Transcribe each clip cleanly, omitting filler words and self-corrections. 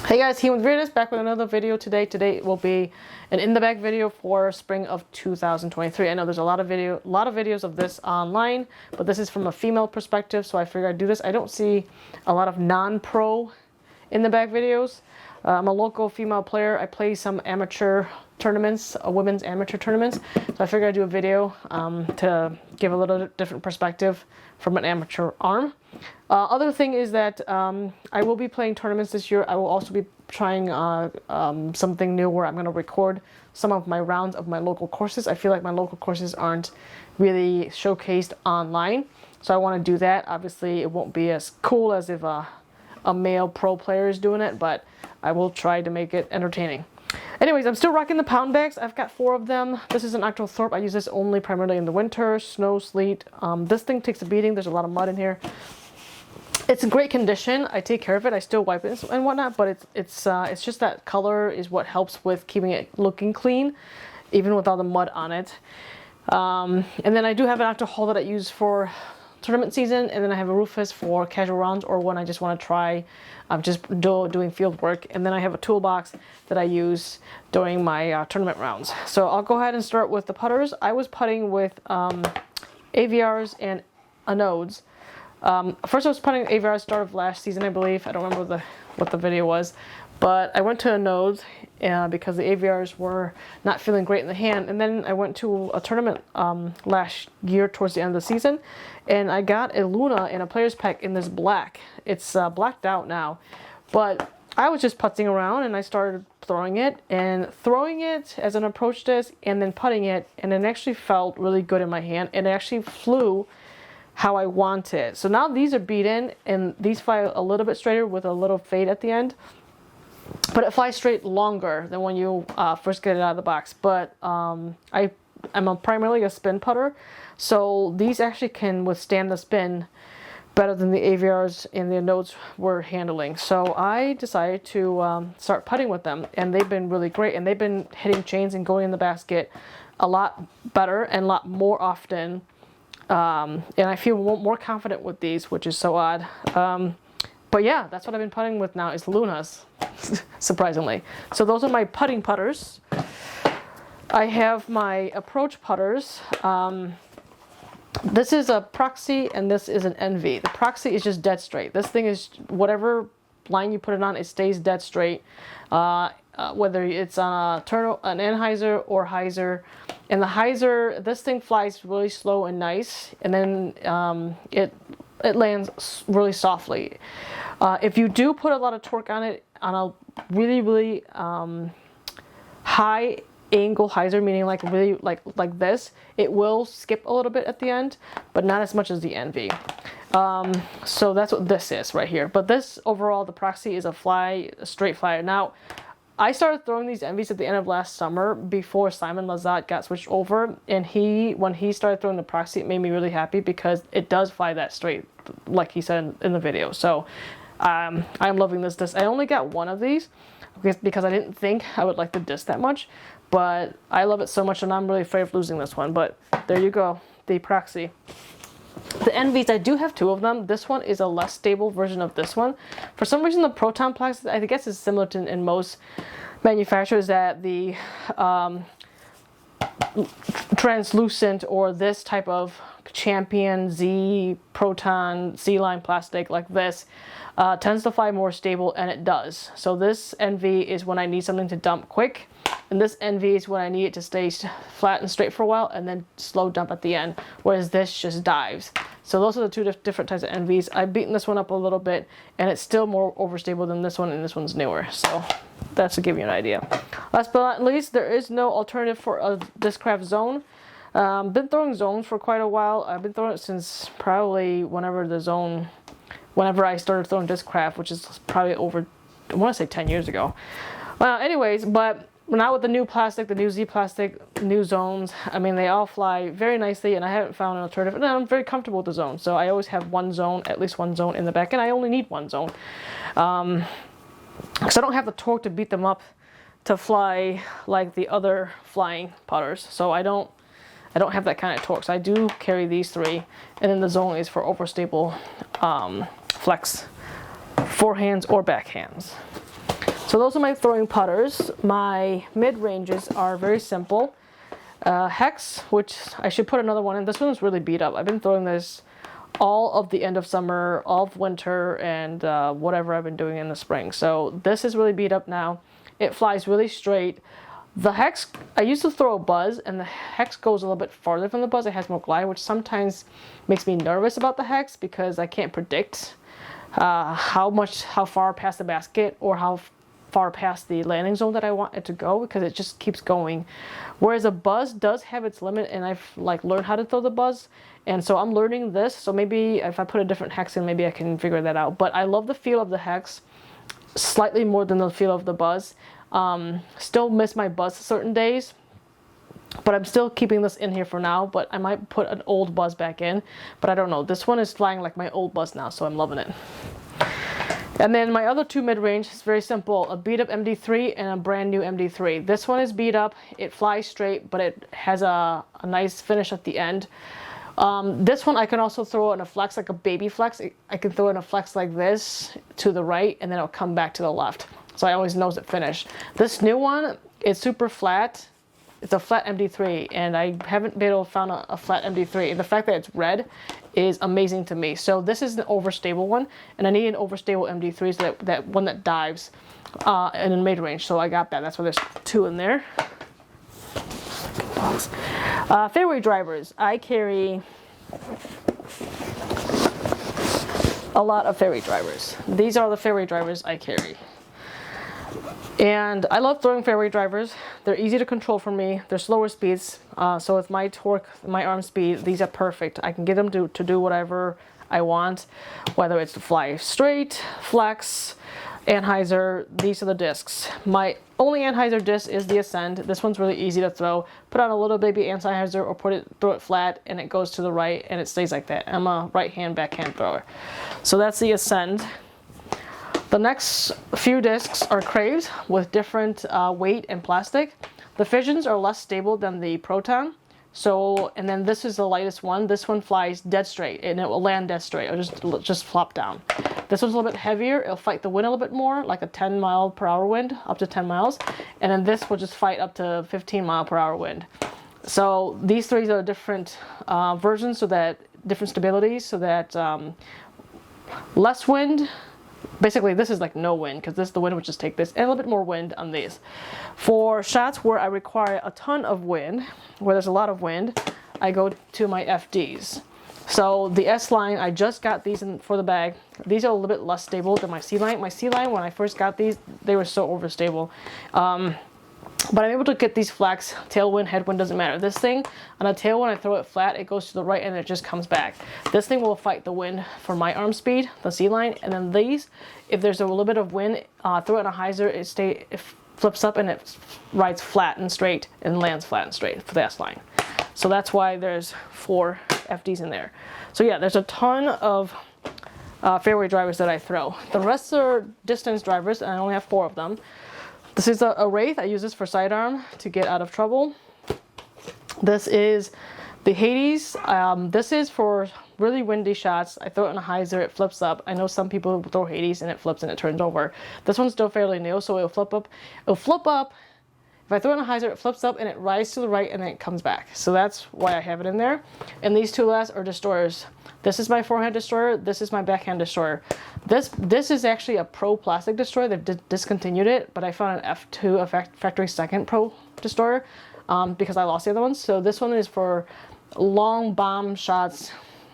Hey guys, He with Weirdness back with another video today. Today will be an in the bag video for spring of 2023. I know there's a lot of videos of this online, but this is from a female perspective, so I figured I'd do this. I don't see a lot of non-pro in the bag videos. I'm a local female player. I play some amateur tournaments, women's amateur tournaments. So I figured I'd do a video to give a little different perspective from an amateur arm. Other thing is that I will be playing tournaments this year. I will also be trying something new where I'm going to record some of my rounds of my local courses. I feel like my local courses aren't really showcased online, so I want to do that. Obviously, it won't be as cool as if a male pro player is doing it, but I will try to make it entertaining. Anyways, I'm still rocking the pound bags. I've got 4 of them. This is an Octothorpe. I use this only primarily in the winter, snow, sleet. This thing takes a beating. There's a lot of mud in here. It's in great condition. I take care of it. I still wipe it and whatnot, but it's just that color is what helps with keeping it looking clean, even with all the mud on it. And then I do have an Octohull that I use for tournament season, and then I have a Rufus for casual rounds or when I just want to try doing field work, and then I have a toolbox that I use during my tournament rounds. So I'll go ahead and start with the putters. I was putting with AVRs and anodes. First I was putting AVRs start of last season, I believe. I don't remember what the video was, but I went to anodes because the AVRs were not feeling great in the hand, and then I went to a tournament last year towards the end of the season, and I got a Luna in a player's pack in this black. It's blacked out now, but I was just putzing around and I started throwing it as an approach disc and then putting it, and it actually felt really good in my hand, and it actually flew how I want it. So now these are beaten and these fly a little bit straighter with a little fade at the end, but it flies straight longer than when you first get it out of the box. But I'm primarily a spin putter, so these actually can withstand the spin better than the AVRs and the anodes were handling. So I decided to start putting with them, and they've been really great, and they've been hitting chains and going in the basket a lot better and a lot more often. And I feel more confident with these, which is so odd. But yeah, that's what I've been putting with now is Lunas, surprisingly. So those are my putting putters. I have my approach putters. This is a Proxy and this is an Envy. The Proxy is just dead straight. This thing is whatever line you put it on, it stays dead straight. Whether it's on an Anheuser or Heiser. And the Heiser, this thing flies really slow and nice, and then it lands really softly. If you do put a lot of torque on it on a really high angle Heiser, meaning like really like this, it will skip a little bit at the end, but not as much as the Envy. So that's what this is right here. But this overall, the Proxy is a straight flyer. Now, I started throwing these Envies at the end of last summer before Simon Lizotte got switched over, and when he started throwing the Proxy, it made me really happy because it does fly that straight, like he said in the video. So I'm loving this disc. I only got one of these because I didn't think I would like the disc that much, but I love it so much, and I'm really afraid of losing this one. But there you go, the Proxy. The Envies, I do have 2 of them. This one is a less stable version of this one. For some reason, the Proton Plastic, I guess, is similar to in most manufacturers, that the translucent or this type of Champion Z Proton C-line plastic like this tends to fly more stable, and it does. So this Envy is when I need something to dump quick, and this Envy is when I need it to stay flat and straight for a while and then slow dump at the end, whereas this just dives. So those are the 2 different types of Envies. I've beaten this one up a little bit, and it's still more overstable than this one, and this one's newer. So that's to give you an idea. Last but not least, there is no alternative for a Discraft Zone. Been throwing zones for quite a while. I've been throwing it since probably whenever I started throwing Discraft, which is probably over, I want to say 10 years ago. Well, anyways, but now with the new plastic, the new Z plastic, new zones, I mean, they all fly very nicely, and I haven't found an alternative. And I'm very comfortable with the zone, so I always have at least one zone in the back, and I only need one zone. Because I don't have the torque to beat them up to fly like the other flying putters, so I don't have that kind of torque. So I do carry these 3, and then the zone is for overstable flex forehands or backhands. So those are my throwing putters. My mid-ranges are very simple. Hex, which I should put another one in. This one's really beat up. I've been throwing this all of the end of summer, all of winter, and whatever I've been doing in the spring. So this is really beat up now. It flies really straight. The Hex, I used to throw a Buzz, and the Hex goes a little bit farther from the Buzz. It has more glide, which sometimes makes me nervous about the Hex because I can't predict how far past the basket or how far past the landing zone that I want it to go, because it just keeps going. Whereas a Buzz does have its limit, and I've like learned how to throw the Buzz, and so I'm learning this. So maybe if I put a different Hex in, maybe I can figure that out. But I love the feel of the Hex slightly more than the feel of the Buzz. Still miss my Buzz certain days, but I'm still keeping this in here for now. But I might put an old Buzz back in, but I don't know. This one is flying like my old Buzz now, so I'm loving it. And then my other two mid-range is very simple, a beat up MD3 and a brand new MD3. This one is beat up, it flies straight, but it has a nice finish at the end. This one I can also throw in a flex, like a baby flex. I can throw in a flex like this to the right, and then it'll come back to the left. So I always know it finished. This new one is super flat. It's a flat MD3, and I haven't been able to find a flat MD3. And the fact that it's red is amazing to me. So this is an overstable one, and I need an overstable MD3, so that one that dives in mid-range. So I got that. That's why there's two in there. Fairway drivers. I carry a lot of fairway drivers. These are the fairway drivers I carry. And I love throwing fairway drivers. They're easy to control for me. They're slower speeds. So with my torque, my arm speed, these are perfect. I can get them to do whatever I want, whether it's to fly straight, flex, Anheuser. These are the discs. My only Anheuser disc is the Ascend. This one's really easy to throw. Put on a little baby Anheuser or throw it flat, and it goes to the right, and it stays like that. I'm a right-hand backhand thrower. So that's the Ascend. The next few discs are Craves with different weight and plastic. The Fissions are less stable than the Proton. So, and then this is the lightest one. This one flies dead straight, and it will land dead straight. It'll just flop down. This one's a little bit heavier. It'll fight the wind a little bit more, like a 10-mile-per-hour wind, up to 10 miles. And then this will just fight up to 15-mile-per-hour wind. So these three are different versions, so that different stabilities, so that less wind. Basically, this is like no wind, because the wind would just take this, and a little bit more wind on these. For shots where I require a ton of wind, where there's a lot of wind, I go to my FDs. So the S-Line, I just got these in for the bag. These are a little bit less stable than my C-Line. My C-Line, when I first got these, they were so overstable. But I'm able to get these flex, tailwind, headwind, doesn't matter. This thing, on a tailwind, I throw it flat, it goes to the right, and it just comes back. This thing will fight the wind for my arm speed, the C-Line, and then these, if there's a little bit of wind, throw it in a hyzer, it flips up and it rides flat and straight and lands flat and straight for the S-Line. So that's why there's 4 FDs in there. So yeah, there's a ton of fairway drivers that I throw. The rest are distance drivers, and I only have 4 of them. This is a Wraith. I use this for sidearm to get out of trouble. This is the Hades. This is for really windy shots. I throw it in a hyzer, it flips up. I know some people throw Hades and it flips and it turns over. This one's still fairly new, so it'll flip up. It'll flip up. If I throw it in a hyzer, it flips up and it rides to the right and then it comes back. So that's why I have it in there. And these two last are destroyers. This is my forehand destroyer. This is my backhand destroyer. This is actually a Pro plastic destroyer. They've discontinued it, but I found an F2, a factory second Pro destroyer, because I lost the other ones. So this one is for long bomb shots.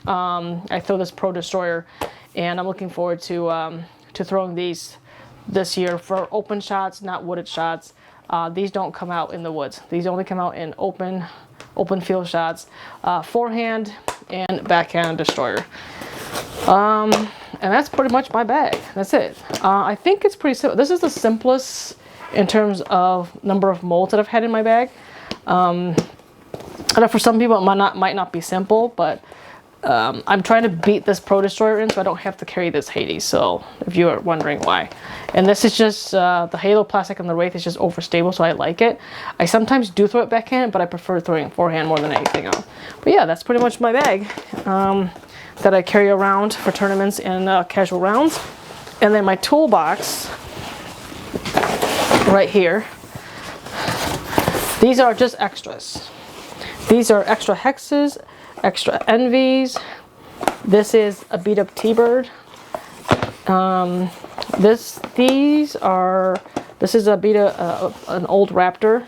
I throw this Pro destroyer, and I'm looking forward to throwing these this year for open shots, not wooded shots. These don't come out in the woods. These only come out in open field shots. Forehand and backhand destroyer. And that's pretty much my bag. That's it. I think it's pretty simple. This is the simplest in terms of number of molds that I've had in my bag. I know for some people it might not be simple, but I'm trying to beat this Pro Destroyer in so I don't have to carry this Hades, so if you are wondering why. And this is just, the Halo plastic on the Wraith is just overstable, so I like it. I sometimes do throw it backhand, but I prefer throwing it forehand more than anything else. But yeah, that's pretty much my bag that I carry around for tournaments and casual rounds. And then my toolbox, right here. These are just extras. These are extra hexes, extra envies. This is a beat up T-Bird. This is a beta, an old Raptor.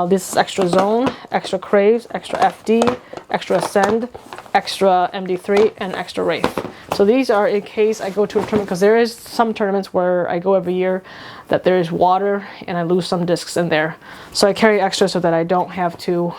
This is extra Zone, extra Craves, extra FD, extra Ascend, extra MD3, and extra Wraith. So these are in case I go to a tournament, because there is some tournaments where I go every year that there is water and I lose some discs in there. So I carry extra so that I don't have to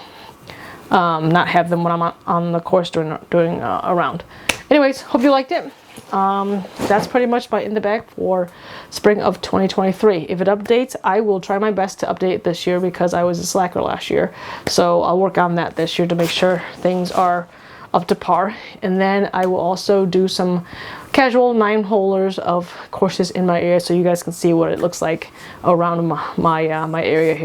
not have them when I'm on the course doing a round. Anyways, hope you liked it. That's pretty much my in the bag for spring of 2023. If it updates, I will try my best to update it this year because I was a slacker last year. So I'll work on that this year to make sure things are up to par. And then I will also do some casual 9-holers of courses in my area so you guys can see what it looks like around my area here.